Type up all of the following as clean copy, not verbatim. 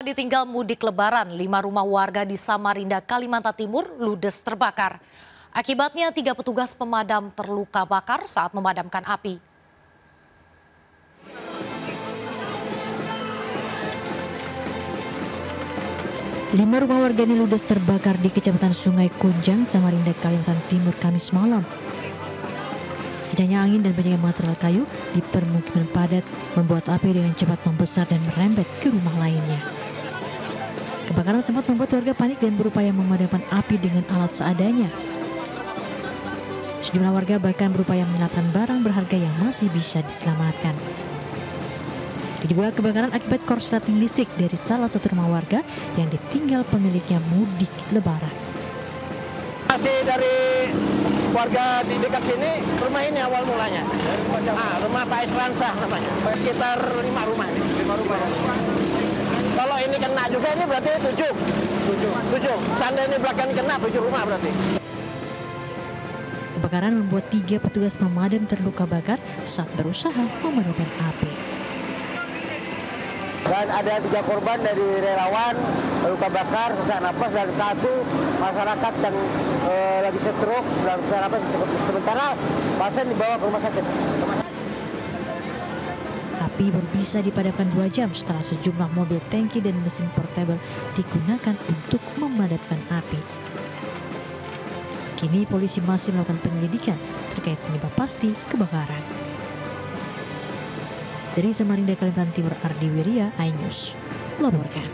Ditinggal mudik lebaran, 5 rumah warga di Samarinda, Kalimantan Timur ludes terbakar. Akibatnya 3 petugas pemadam terluka bakar saat memadamkan api. Lima rumah warga ini ludes terbakar di Kecamatan Sungai Kunjang, Samarinda, Kalimantan Timur, Kamis malam. Kencangnya angin dan banyaknya material kayu di permukiman padat membuat api dengan cepat membesar dan merembet ke rumah lainnya. Kebakaran sempat membuat warga panik dan berupaya memadamkan api dengan alat seadanya. Sejumlah warga bahkan berupaya menyelamatkan barang berharga yang masih bisa diselamatkan. Diduga kebakaran akibat korsleting listrik dari salah satu rumah warga yang ditinggal pemiliknya mudik lebaran. Masih dari warga di dekat sini, rumah ini awal mulanya. Rumah Pak Isransah namanya. Sekitar 5 rumah. 5 rumah. Kalau ini kena juga ini berarti 7. Seandainya belakang kena 7 rumah berarti. Kebakaran membuat 3 petugas pemadam terluka bakar saat berusaha memadamkan api. Dan ada 3 korban dari relawan luka bakar, sesak napas, dan 1 masyarakat yang lagi stroke dan sesak napas. Sementara pasien dibawa ke rumah sakit. Api baru bisa dipadamkan 2 jam setelah sejumlah mobil tangki dan mesin portable digunakan untuk memadamkan api. Kini polisi masih melakukan penyelidikan terkait penyebab pasti kebakaran. Dari Samarinda, Kalimantan Timur, Ardi Wirya, iNews melaporkan.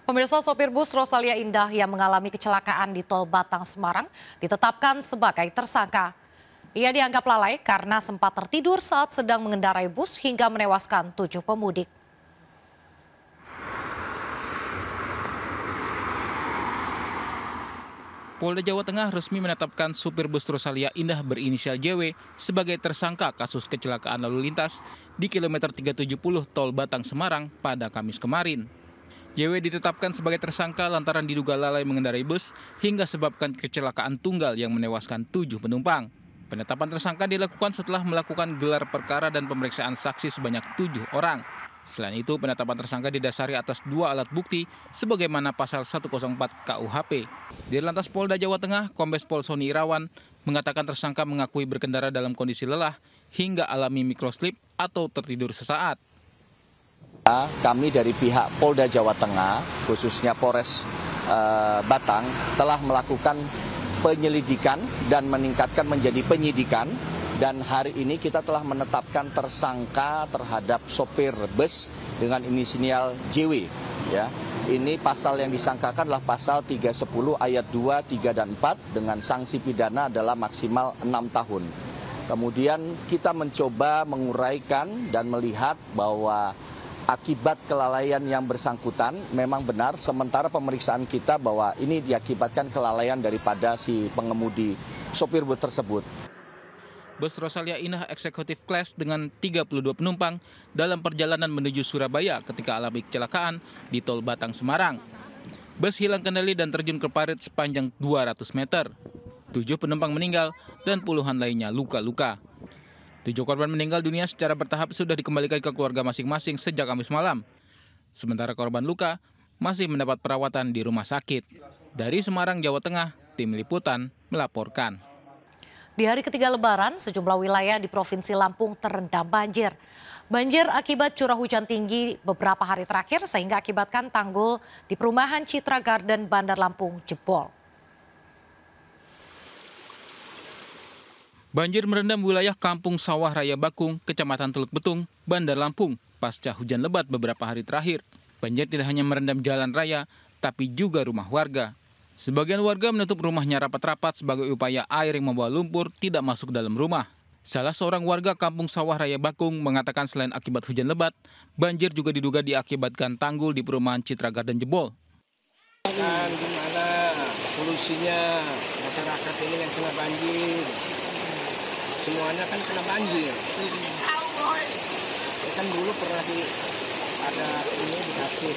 Pemirsa, sopir bus Rosalia Indah yang mengalami kecelakaan di Tol Batang Semarang ditetapkan sebagai tersangka. Ia dianggap lalai karena sempat tertidur saat sedang mengendarai bus hingga menewaskan 7 pemudik. Polda Jawa Tengah resmi menetapkan supir bus Rosalia Indah berinisial JW sebagai tersangka kasus kecelakaan lalu lintas di kilometer 370 Tol Batang Semarang pada Kamis kemarin. JW ditetapkan sebagai tersangka lantaran diduga lalai mengendarai bus hingga sebabkan kecelakaan tunggal yang menewaskan 7 penumpang. Penetapan tersangka dilakukan setelah melakukan gelar perkara dan pemeriksaan saksi sebanyak 7 orang. Selain itu, penetapan tersangka didasari atas 2 alat bukti sebagaimana pasal 104 KUHP. Dirlantas Polda Jawa Tengah, Kombes Pol Sony Irawan, mengatakan tersangka mengakui berkendara dalam kondisi lelah hingga alami microslip atau tertidur sesaat. Kami dari pihak Polda Jawa Tengah, khususnya Polres Batang, telah melakukan penyelidikan dan meningkatkan menjadi penyidikan. Dan hari ini kita telah menetapkan tersangka terhadap sopir bus dengan inisial JW. Ya. Ini pasal yang disangkakan adalah pasal 310 ayat 2, 3, dan 4 dengan sanksi pidana adalah maksimal 6 tahun. Kemudian kita mencoba menguraikan dan melihat bahwa akibat kelalaian yang bersangkutan memang benar, sementara pemeriksaan kita bahwa ini diakibatkan kelalaian daripada si pengemudi sopir bus tersebut. Bus Rosalia Indah Executive Class dengan 32 penumpang dalam perjalanan menuju Surabaya ketika alami kecelakaan di Tol Batang Semarang. Bus hilang kendali dan terjun ke parit sepanjang 200 meter. 7 penumpang meninggal dan puluhan lainnya luka-luka. 7 korban meninggal dunia secara bertahap sudah dikembalikan ke keluarga masing-masing sejak Kamis malam. Sementara korban luka masih mendapat perawatan di rumah sakit. Dari Semarang, Jawa Tengah, Tim Liputan melaporkan. Di hari ketiga Lebaran, sejumlah wilayah di Provinsi Lampung terendam banjir. Banjir akibat curah hujan tinggi beberapa hari terakhir sehingga akibatkan tanggul di perumahan Citra Garden, Bandar Lampung jebol. Banjir merendam wilayah Kampung Sawah Raya Bakung, Kecamatan Teluk Betung, Bandar Lampung pasca hujan lebat beberapa hari terakhir. Banjir tidak hanya merendam jalan raya, tapi juga rumah warga. Sebagian warga menutup rumahnya rapat-rapat sebagai upaya air yang membawa lumpur tidak masuk dalam rumah. Salah seorang warga Kampung Sawah Raya Bakung mengatakan selain akibat hujan lebat, banjir juga diduga diakibatkan tanggul di perumahan Citra Garden jebol. Gimana solusinya masyarakat ini yang kena banjir? Semuanya kan kena banjir. Ya kan dulu pernah ada ini dikasih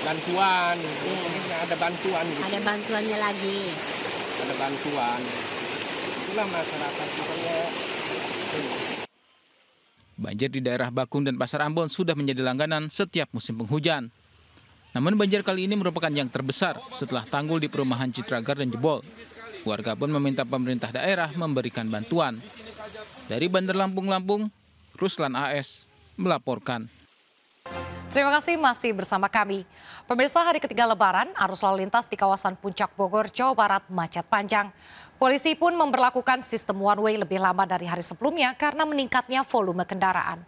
bantuan, ada bantuan gitu. Ada bantuannya lagi. Ada bantuan. Itulah masyarakat sebenarnya. Banjir di daerah Bakung dan Pasar Ambon sudah menjadi langganan setiap musim penghujan. Namun banjir kali ini merupakan yang terbesar setelah tanggul di perumahan Citra Garden jebol. Warga pun meminta pemerintah daerah memberikan bantuan. Dari Bandar Lampung, Ruslan AS melaporkan. Terima kasih masih bersama kami. Pemirsa, hari ketiga Lebaran, arus lalu lintas di kawasan Puncak Bogor, Jawa Barat macet panjang. Polisi pun memberlakukan sistem one way lebih lama dari hari sebelumnya karena meningkatnya volume kendaraan.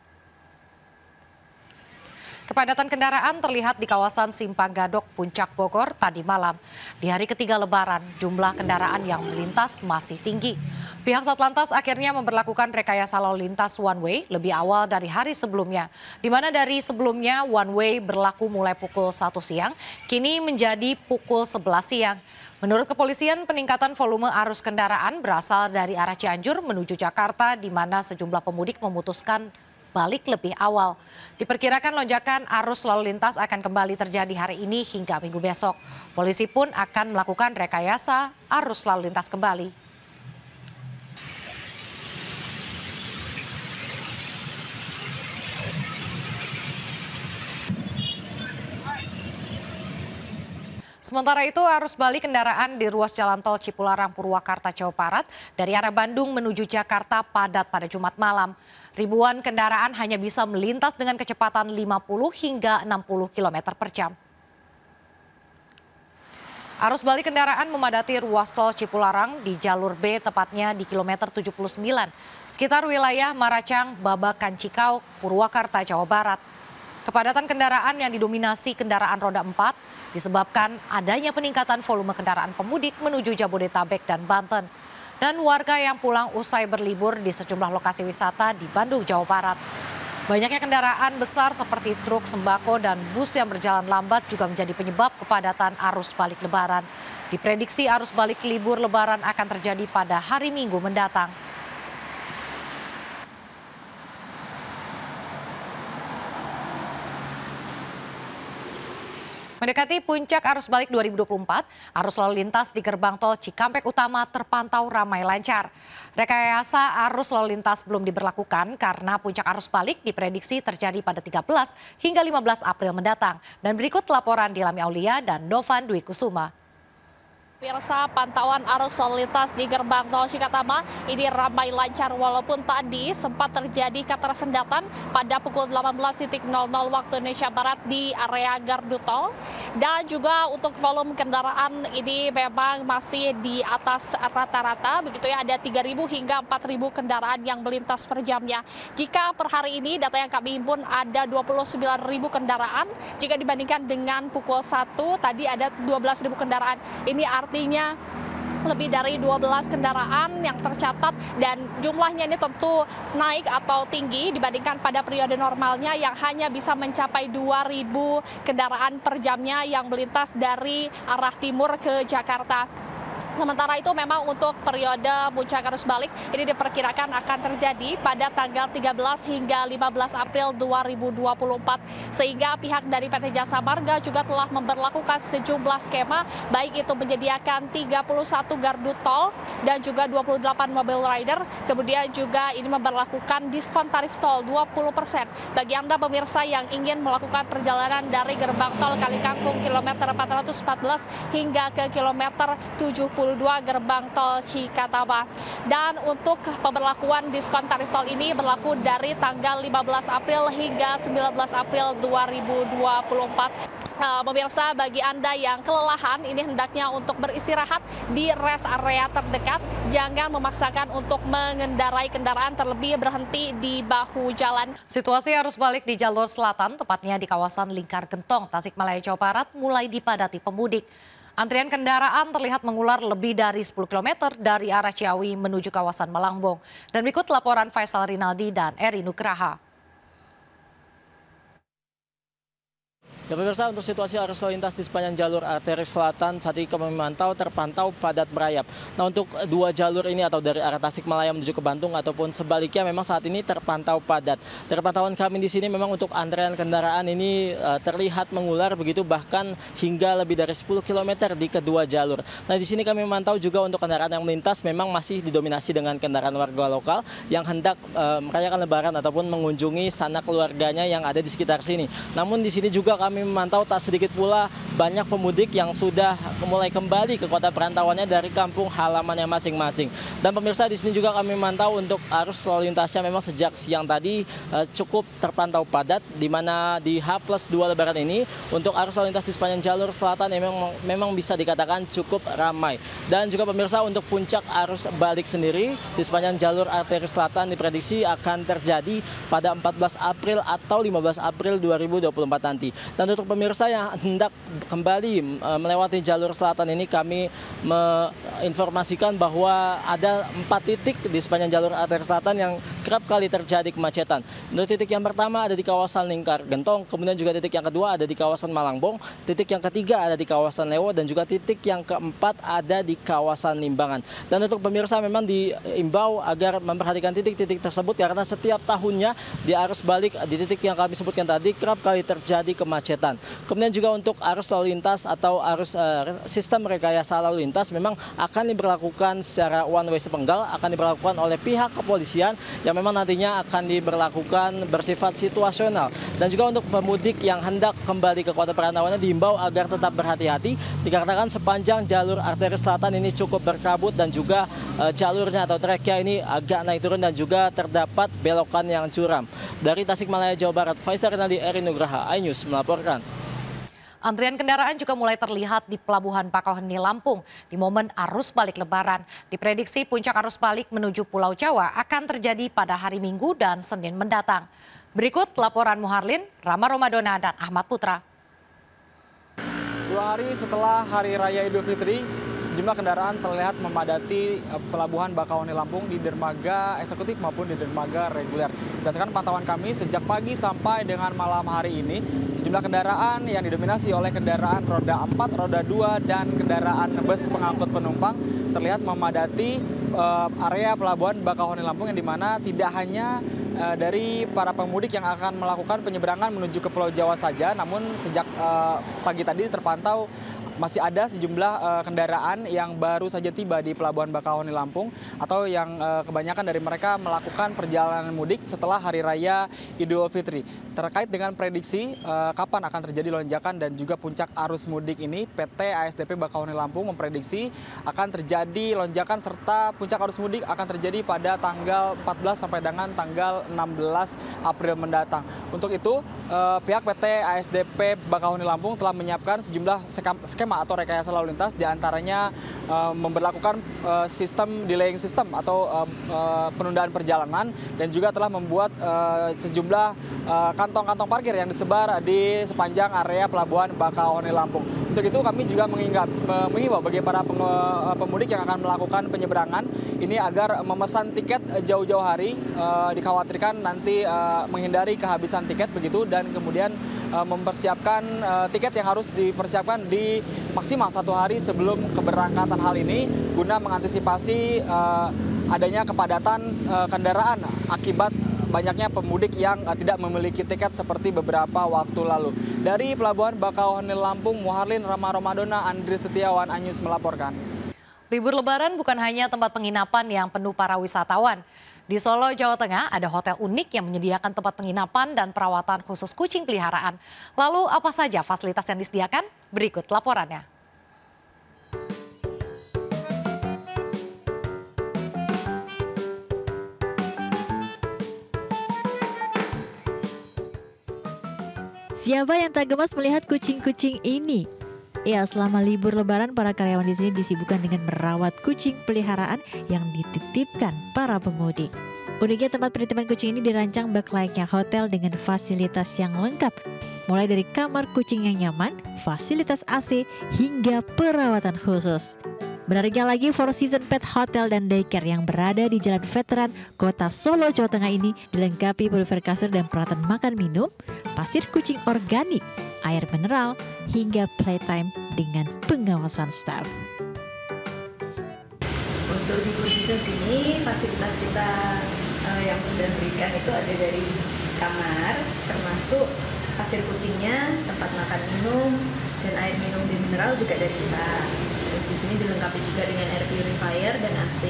Kepadatan kendaraan terlihat di kawasan Simpang Gadok, Puncak Bogor tadi malam. Di hari ketiga Lebaran, jumlah kendaraan yang melintas masih tinggi. Pihak Satlantas akhirnya memberlakukan rekayasa lalu lintas one way lebih awal dari hari sebelumnya. Di mana dari sebelumnya one way berlaku mulai pukul 1 siang, kini menjadi pukul 11 siang. Menurut kepolisian, peningkatan volume arus kendaraan berasal dari arah Cianjur menuju Jakarta, di mana sejumlah pemudik memutuskan balik lebih awal. Diperkirakan lonjakan arus lalu lintas akan kembali terjadi hari ini hingga Minggu besok. Polisi pun akan melakukan rekayasa arus lalu lintas kembali. Sementara itu, arus balik kendaraan di ruas jalan tol Cipularang Purwakarta, Jawa Barat dari arah Bandung menuju Jakarta padat pada Jumat malam. Ribuan kendaraan hanya bisa melintas dengan kecepatan 50 hingga 60 km per jam. Arus balik kendaraan memadati ruas tol Cipularang di jalur B, tepatnya di kilometer 79, sekitar wilayah Maracang, Babakan, Cikau, Purwakarta, Jawa Barat. Kepadatan kendaraan yang didominasi kendaraan roda 4 disebabkan adanya peningkatan volume kendaraan pemudik menuju Jabodetabek dan Banten. Dan warga yang pulang usai berlibur di sejumlah lokasi wisata di Bandung, Jawa Barat. Banyaknya kendaraan besar seperti truk, sembako, dan bus yang berjalan lambat juga menjadi penyebab kepadatan arus balik Lebaran. Diprediksi arus balik libur Lebaran akan terjadi pada hari Minggu mendatang. Mendekati puncak arus balik 2024, arus lalu lintas di gerbang tol Cikampek Utama terpantau ramai lancar. Rekayasa arus lalu lintas belum diberlakukan karena puncak arus balik diprediksi terjadi pada 13 hingga 15 April mendatang. Dan berikut laporan Dilami Aulia dan Novan Dwi Kusuma. Pemirsa, pantauan arus lalu lintas di gerbang tol Cikatama ini ramai lancar walaupun tadi sempat terjadi ketersendatan pada pukul 18.00 waktu Indonesia Barat di area gardu tol. Dan juga untuk volume kendaraan ini memang masih di atas rata-rata, begitu ya, ada 3.000 hingga 4.000 kendaraan yang melintas per jamnya. Jika per hari ini data yang kami himpun ada 29.000 kendaraan, jika dibandingkan dengan pukul 1 tadi ada 12.000 kendaraan. Ini artinya lebih dari 12 kendaraan yang tercatat dan jumlahnya ini tentu naik atau tinggi dibandingkan pada periode normalnya yang hanya bisa mencapai 2.000 kendaraan per jamnya yang melintas dari arah timur ke Jakarta. Sementara itu memang untuk periode puncak arus balik ini diperkirakan akan terjadi pada tanggal 13 hingga 15 April 2024. Sehingga pihak dari PT Jasa Marga juga telah memberlakukan sejumlah skema, baik itu menyediakan 31 gardu tol dan juga 28 mobil rider. Kemudian juga ini memberlakukan diskon tarif tol 20% bagi Anda pemirsa yang ingin melakukan perjalanan dari gerbang tol Kalikangkung kilometer 414 hingga ke kilometer 70 gerbang tol Cikatama. Dan untuk pemberlakuan diskon tarif tol ini berlaku dari tanggal 15 April hingga 19 April 2024. Pemirsa, bagi Anda yang kelelahan ini hendaknya untuk beristirahat di rest area terdekat. Jangan memaksakan untuk mengendarai kendaraan, terlebih berhenti di bahu jalan. Situasi arus balik di jalur selatan, tepatnya di kawasan Lingkar Gentong, Tasikmalaya, Jawa Barat, mulai dipadati pemudik. Antrian kendaraan terlihat mengular lebih dari 10 km dari arah Ciawi menuju kawasan Malangbong. Dan berikut laporan Faisal Rinaldi dan Eri Nugraha. Ya pemirsa, untuk situasi arus lalu lintas di sepanjang jalur arteri selatan saat ini kami terpantau padat berayap. Nah, untuk dua jalur ini atau dari arah Tasikmalaya menuju ke Bantung ataupun sebaliknya memang saat ini terpantau padat. Dari pantauan kami di sini memang untuk antrean kendaraan ini terlihat mengular begitu, bahkan hingga lebih dari 10 km di kedua jalur. Nah, di sini kami memantau juga untuk kendaraan yang melintas memang masih didominasi dengan kendaraan warga lokal yang hendak merayakan Lebaran ataupun mengunjungi sanak keluarganya yang ada di sekitar sini. Namun di sini juga kami memantau tak sedikit pula banyak pemudik yang sudah mulai kembali ke kota perantauannya dari kampung halamannya masing-masing. Dan pemirsa, di sini juga kami memantau untuk arus lalu lintasnya memang sejak siang tadi cukup terpantau padat, di mana di H+2 Lebaran ini untuk arus lalu lintas di sepanjang jalur selatan memang bisa dikatakan cukup ramai. Dan juga pemirsa, untuk puncak arus balik sendiri di sepanjang jalur arteri selatan diprediksi akan terjadi pada 14 April atau 15 April 2024 nanti. Dan untuk pemirsa yang hendak kembali melewati jalur selatan ini, kami menginformasikan bahwa ada 4 titik di sepanjang jalur arteri selatan yang kerap kali terjadi kemacetan. Untuk titik yang pertama ada di kawasan Lingkar Gentong, kemudian juga titik yang kedua ada di kawasan Malangbong, titik yang ketiga ada di kawasan Lewo, dan juga titik yang keempat ada di kawasan Limbangan. Dan untuk pemirsa memang diimbau agar memperhatikan titik-titik tersebut karena setiap tahunnya di arus balik di titik yang kami sebutkan tadi kerap kali terjadi kemacetan. Kemudian juga untuk arus lalu lintas atau arus sistem rekayasa lalu lintas memang akan diberlakukan secara one way sepenggal, akan diberlakukan oleh pihak kepolisian yang memang nantinya akan diberlakukan bersifat situasional. Dan juga untuk pemudik yang hendak kembali ke kota perantauannya diimbau agar tetap berhati-hati dikarenakan sepanjang jalur arteri selatan ini cukup berkabut dan juga jalurnya atau treknya ini agak naik turun dan juga terdapat belokan yang curam. Dari Tasikmalaya, Jawa Barat, Faisal Rinaldi, Eri Nugraha, iNews melaporkan. Antrian kendaraan juga mulai terlihat di Pelabuhan Bakauheni, Lampung di momen arus balik Lebaran. Diprediksi puncak arus balik menuju Pulau Jawa akan terjadi pada hari Minggu dan Senin mendatang. Berikut laporan Muharlin, Rama Romadona, dan Ahmad Putra. 2 hari setelah Hari Raya Idul Fitri, sejumlah kendaraan terlihat memadati Pelabuhan Bakauheni Lampung di dermaga eksekutif maupun di dermaga reguler. Berdasarkan pantauan kami, sejak pagi sampai dengan malam hari ini, sejumlah kendaraan yang didominasi oleh kendaraan roda 4, roda 2, dan kendaraan bus pengangkut penumpang terlihat memadati area Pelabuhan Bakauheni Lampung, yang dimana tidak hanya dari para pemudik yang akan melakukan penyeberangan menuju ke Pulau Jawa saja, namun sejak pagi tadi terpantau masih ada sejumlah kendaraan yang baru saja tiba di Pelabuhan Bakauheni Lampung atau yang kebanyakan dari mereka melakukan perjalanan mudik setelah Hari Raya Idul Fitri. Terkait dengan prediksi kapan akan terjadi lonjakan dan juga puncak arus mudik ini, PT ASDP Bakauheni Lampung memprediksi akan terjadi lonjakan serta puncak arus mudik akan terjadi pada tanggal 14 sampai dengan tanggal 16 April mendatang. Untuk itu, pihak PT ASDP Bakauheni Lampung telah menyiapkan sejumlah skema atau rekayasa lalu lintas, diantaranya memberlakukan sistem delaying system atau penundaan perjalanan, dan juga telah membuat sejumlah kantong-kantong parkir yang disebar di sepanjang area Pelabuhan Bakauheni Lampung. Untuk itu kami juga mengimbau bagi para pemudik yang akan melakukan penyeberangan ini agar memesan tiket jauh-jauh hari, dikhawatirkan nanti menghindari kehabisan tiket begitu, dan kemudian mempersiapkan tiket yang harus dipersiapkan di maksimal 1 hari sebelum keberangkatan hal ini guna mengantisipasi adanya kepadatan kendaraan akibat banyaknya pemudik yang tidak memiliki tiket seperti beberapa waktu lalu. Dari Pelabuhan Bakauheni Lampung, Muharlin, Rama Romadona, Andri Setiawan, iNews melaporkan. Libur Lebaran bukan hanya tempat penginapan yang penuh para wisatawan. Di Solo, Jawa Tengah ada hotel unik yang menyediakan tempat penginapan dan perawatan khusus kucing peliharaan. Lalu apa saja fasilitas yang disediakan? Berikut laporannya. Siapa yang tak gemas melihat kucing-kucing ini? Ya, selama libur Lebaran, para karyawan di sini disibukkan dengan merawat kucing peliharaan yang dititipkan para pemudik. Uniknya, tempat penitipan kucing ini dirancang bak layaknya hotel dengan fasilitas yang lengkap. Mulai dari kamar kucing yang nyaman, fasilitas AC, hingga perawatan khusus. Menariknya lagi, Four Seasons Pet Hotel dan Daycare yang berada di Jalan Veteran, Kota Solo, Jawa Tengah ini dilengkapi pulver kasur dan peralatan makan minum, pasir kucing organik, air mineral, hingga playtime dengan pengawasan staf. Untuk di Four Seasons ini, fasilitas kita yang sudah diberikan itu ada dari kamar, termasuk pasir kucingnya, tempat makan minum, dan air minum dan mineral juga dari kita. Terus di sini dilengkapi juga dengan air purifier dan AC.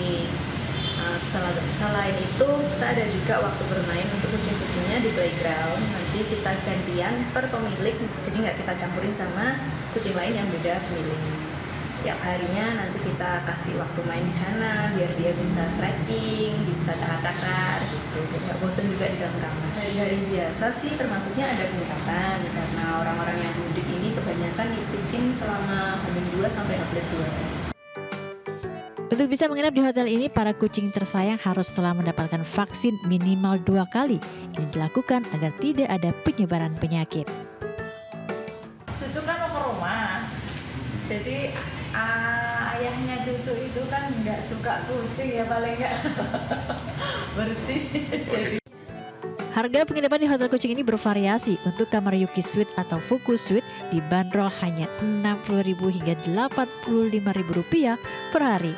Selain itu, kita ada juga waktu bermain untuk kucing-kucingnya di playground. Nanti kita gantian per pemilik, jadi nggak kita campurin sama kucing lain yang beda pemilik. Tiap harinya nanti kita kasih waktu main di sana biar dia bisa stretching, bisa cakar-cakar gitu. Nggak bosan juga di dalam kamar. Hari biasa sih termasuknya ada peningkatan karena orang-orang yang mudik ini kebanyakan nitipin selama H-2 sampai H+2. Untuk bisa menginap di hotel ini, para kucing tersayang harus telah mendapatkan vaksin minimal 2 kali. Ini dilakukan agar tidak ada penyebaran penyakit. Cucu kan mau ke rumah, jadi ayahnya cucu itu kan nggak suka kucing ya, paling nggak bersih. Jadi harga penginapan di hotel kucing ini bervariasi. Untuk kamar Yuki Suite atau Focus Suite dibanderol hanya Rp60.000 hingga Rp85.000 per hari.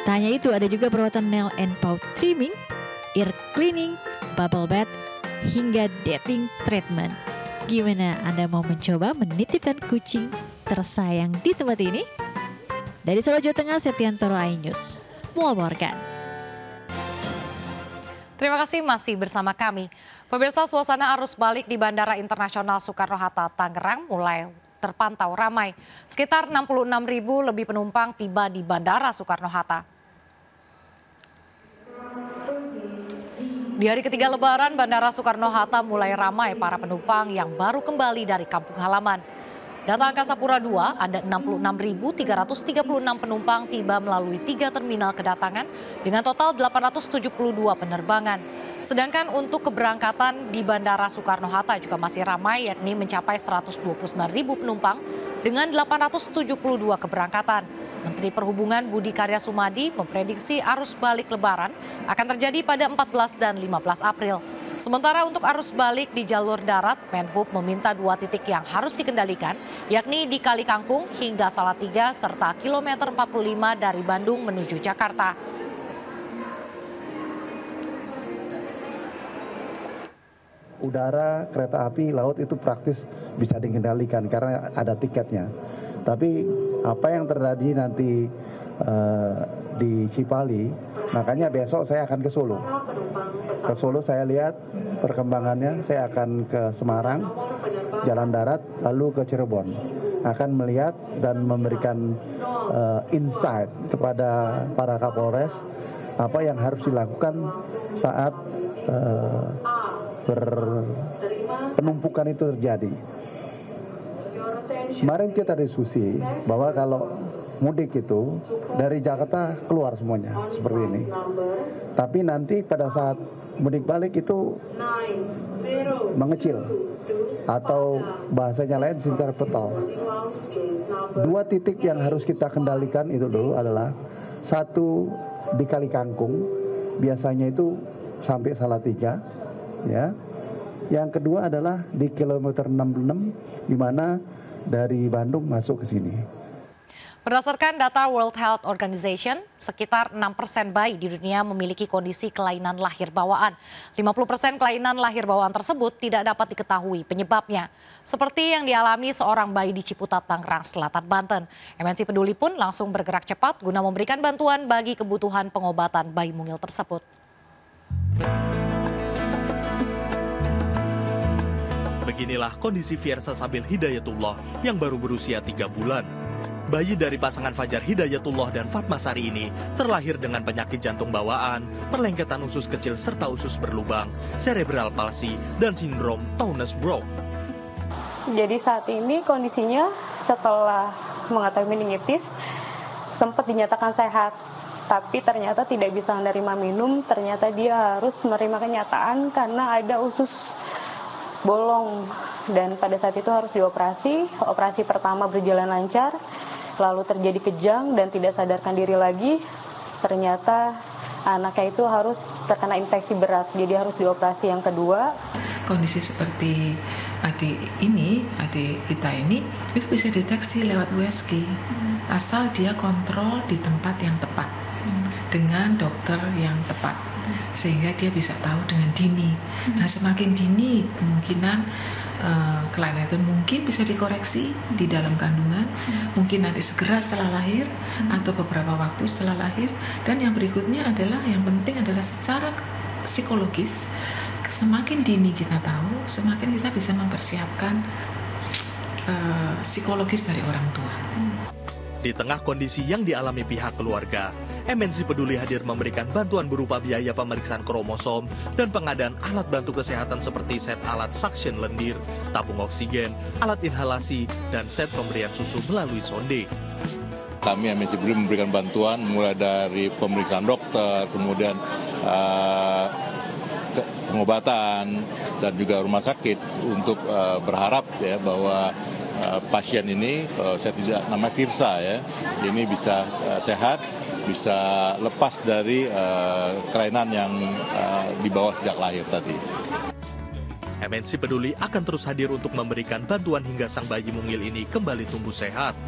Tak hanya itu, ada juga perawatan nail and paw trimming, ear cleaning, bubble bath, hingga dating treatment. Gimana Anda mau mencoba menitipkan kucing tersayang di tempat ini? Dari Solo, Jawa Tengah, Septiantoro, iNews melaporkan. Terima kasih masih bersama kami. Pemirsa, suasana arus balik di Bandara Internasional Soekarno-Hatta, Tangerang mulai terpantau ramai. Sekitar 66.000 lebih penumpang tiba di Bandara Soekarno-Hatta. Di hari ketiga Lebaran, Bandara Soekarno-Hatta mulai ramai para penumpang yang baru kembali dari kampung halaman. Data Angkasa Pura II, ada 66.336 penumpang tiba melalui 3 terminal kedatangan dengan total 872 penerbangan. Sedangkan untuk keberangkatan di Bandara Soekarno-Hatta juga masih ramai, yakni mencapai 129.000 penumpang dengan 872 keberangkatan. Menteri Perhubungan Budi Karya Sumadi memprediksi arus balik Lebaran akan terjadi pada 14 dan 15 April. Sementara untuk arus balik di jalur darat, Menhub meminta 2 titik yang harus dikendalikan, yakni di Kali Kangkung hingga Salatiga serta kilometer 45 dari Bandung menuju Jakarta. Udara, kereta api, laut itu praktis bisa dikendalikan karena ada tiketnya. Tapi apa yang terjadi nanti di Cipali, makanya besok saya akan ke Solo. Ke Solo saya lihat perkembangannya, saya akan ke Semarang, jalan darat, lalu ke Cirebon. Akan melihat dan memberikan insight kepada para Kapolres apa yang harus dilakukan saat penumpukan itu terjadi. Kemarin kita diskusi bahwa kalau mudik itu dari Jakarta keluar semuanya seperti ini. Tapi nanti pada saat mudik balik itu mengecil atau bahasanya lain interpetal. 2 titik yang harus kita kendalikan itu dulu adalah 1 di Kali Kangkung, biasanya itu sampai Salatiga, ya. Yang kedua adalah di kilometer 66 di mana dari Bandung masuk ke sini. Berdasarkan data World Health Organization, sekitar 6% bayi di dunia memiliki kondisi kelainan lahir bawaan. 50% kelainan lahir bawaan tersebut tidak dapat diketahui penyebabnya. Seperti yang dialami seorang bayi di Ciputat, Tangerang Selatan, Banten. MNC Peduli pun langsung bergerak cepat guna memberikan bantuan bagi kebutuhan pengobatan bayi mungil tersebut. Beginilah kondisi Fiersa Sabil Hidayatullah yang baru berusia 3 bulan. Bayi dari pasangan Fajar Hidayatullah dan Fatma Sari ini terlahir dengan penyakit jantung bawaan, perlengketan usus kecil serta usus berlubang, cerebral palsy, dan sindrom Townes-Brocks. Jadi saat ini kondisinya setelah mengetahui meningitis sempat dinyatakan sehat, tapi ternyata tidak bisa menerima minum, ternyata dia harus menerima kenyataan karena ada usus bolong dan pada saat itu harus dioperasi. Operasi pertama berjalan lancar, lalu terjadi kejang dan tidak sadarkan diri lagi. Ternyata anaknya itu harus terkena infeksi berat, jadi harus dioperasi yang kedua. Kondisi seperti adik kita ini itu bisa deteksi lewat USG, asal dia kontrol di tempat yang tepat dengan dokter yang tepat, sehingga dia bisa tahu dengan dini. Nah, semakin dini kemungkinan kelainan itu mungkin bisa dikoreksi di dalam kandungan, mungkin nanti segera setelah lahir atau beberapa waktu setelah lahir. Dan yang berikutnya adalah, yang penting adalah secara psikologis, semakin dini kita tahu, semakin kita bisa mempersiapkan psikologis dari orang tua. Di tengah kondisi yang dialami pihak keluarga, MNC Peduli hadir memberikan bantuan berupa biaya pemeriksaan kromosom dan pengadaan alat bantu kesehatan seperti set alat suction lendir, tabung oksigen, alat inhalasi, dan set pemberian susu melalui sonde. Kami MNC Peduli memberikan bantuan mulai dari pemeriksaan dokter, kemudian pengobatan, dan juga rumah sakit untuk berharap ya bahwa pasien ini, saya tidak namanya Firsa ya, ini bisa sehat, bisa lepas dari kelainan yang dibawa sejak lahir tadi. MNC Peduli akan terus hadir untuk memberikan bantuan hingga sang bayi mungil ini kembali tumbuh sehat.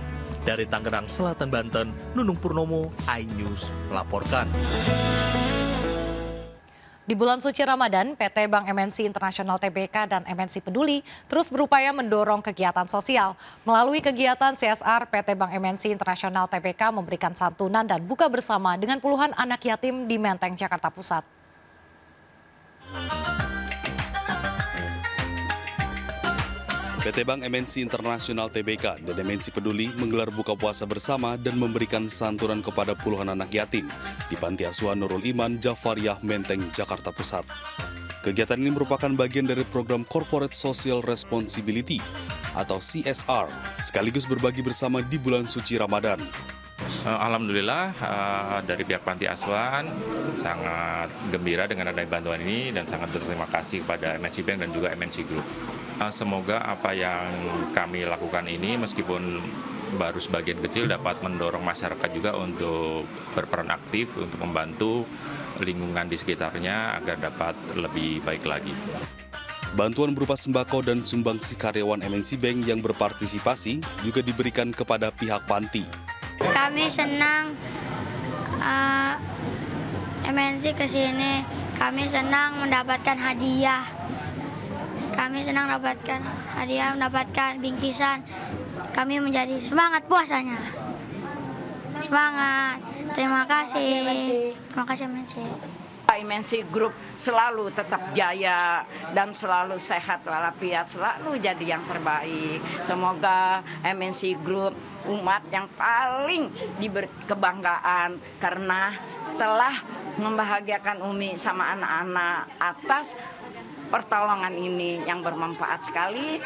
Dari Tangerang Selatan, Banten, Nunung Purnomo, iNews melaporkan. Di bulan suci Ramadan, PT Bank MNC Internasional Tbk dan MNC Peduli terus berupaya mendorong kegiatan sosial. Melalui kegiatan CSR, PT Bank MNC Internasional Tbk memberikan santunan dan buka bersama dengan puluhan anak yatim di Menteng, Jakarta Pusat. PT Bank MNC Internasional Tbk dan MNC Peduli menggelar buka puasa bersama dan memberikan santunan kepada puluhan anak yatim di Panti Asuhan Nurul Iman, Jafariyah, Menteng, Jakarta Pusat. Kegiatan ini merupakan bagian dari program Corporate Social Responsibility atau CSR, sekaligus berbagi bersama di bulan suci Ramadan. Alhamdulillah dari pihak Panti Asuhan sangat gembira dengan adanya bantuan ini dan sangat berterima kasih kepada MNC Bank dan juga MNC Group. Semoga apa yang kami lakukan ini meskipun baru sebagian kecil dapat mendorong masyarakat juga untuk berperan aktif untuk membantu lingkungan di sekitarnya agar dapat lebih baik lagi. Bantuan berupa sembako dan sumbangsi karyawan MNC Bank yang berpartisipasi juga diberikan kepada pihak panti. Kami senang MNC ke sini, kami senang mendapatkan hadiah. Kami senang mendapatkan hadiah, mendapatkan bingkisan. Kami menjadi semangat puasanya. Semangat. Terima kasih. Terima kasih MNC. MNC Group selalu tetap jaya dan selalu sehat walafiat, selalu jadi yang terbaik. Semoga MNC Group umat yang paling diberi kebanggaan karena telah membahagiakan Umi sama anak-anak atas pertolongan ini yang bermanfaat sekali.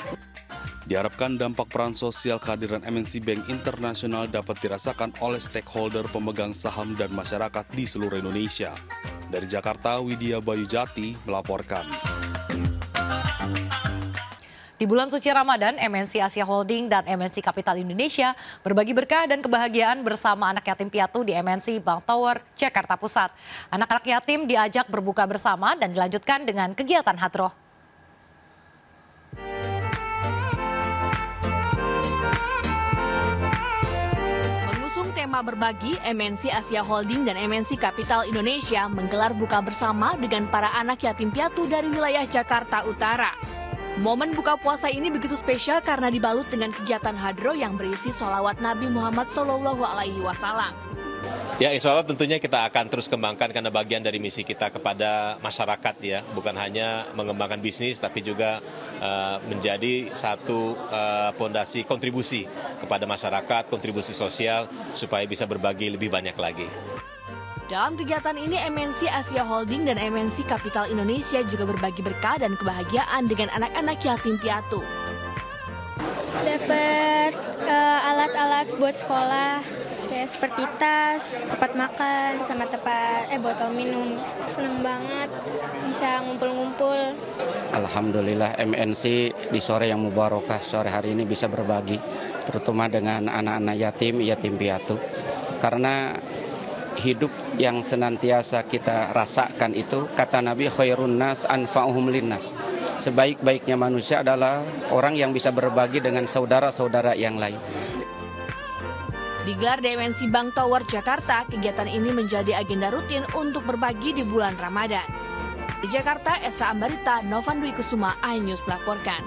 Diharapkan dampak peran sosial kehadiran MNC Bank Internasional dapat dirasakan oleh stakeholder, pemegang saham, dan masyarakat di seluruh Indonesia. Dari Jakarta, Widya Bayu Jati melaporkan. Di bulan suci Ramadan, MNC Asia Holding dan MNC Kapital Indonesia berbagi berkah dan kebahagiaan bersama anak yatim piatu di MNC Bank Tower, Jakarta Pusat. Anak-anak yatim diajak berbuka bersama dan dilanjutkan dengan kegiatan hadroh. Mengusung tema berbagi, MNC Asia Holding dan MNC Kapital Indonesia menggelar buka bersama dengan para anak yatim piatu dari wilayah Jakarta Utara. Momen buka puasa ini begitu spesial karena dibalut dengan kegiatan hadroh yang berisi sholawat Nabi Muhammad SAW. Ya, insya Allah tentunya kita akan terus kembangkan karena bagian dari misi kita kepada masyarakat ya, bukan hanya mengembangkan bisnis tapi juga menjadi satu fondasi kontribusi kepada masyarakat, kontribusi sosial supaya bisa berbagi lebih banyak lagi. Dalam kegiatan ini, MNC Asia Holding dan MNC Kapital Indonesia juga berbagi berkah dan kebahagiaan dengan anak-anak yatim piatu. Dapat alat-alat buat sekolah, kayak seperti tas, tempat makan, sama tempat botol minum. Seneng banget bisa ngumpul-ngumpul. Alhamdulillah MNC di sore yang mubarakah, sore hari ini bisa berbagi, terutama dengan anak-anak yatim piatu. Karena hidup yang senantiasa kita rasakan itu, kata Nabi, khairun nas anfa'uhum linnas. sebaik-baiknya manusia adalah orang yang bisa berbagi dengan saudara-saudara yang lain. Digelar di MNC Bank Tower, Jakarta, kegiatan ini menjadi agenda rutin untuk berbagi di bulan Ramadan. Di Jakarta, Esa Ambarita, Novan Dwi Kusuma, iNews melaporkan.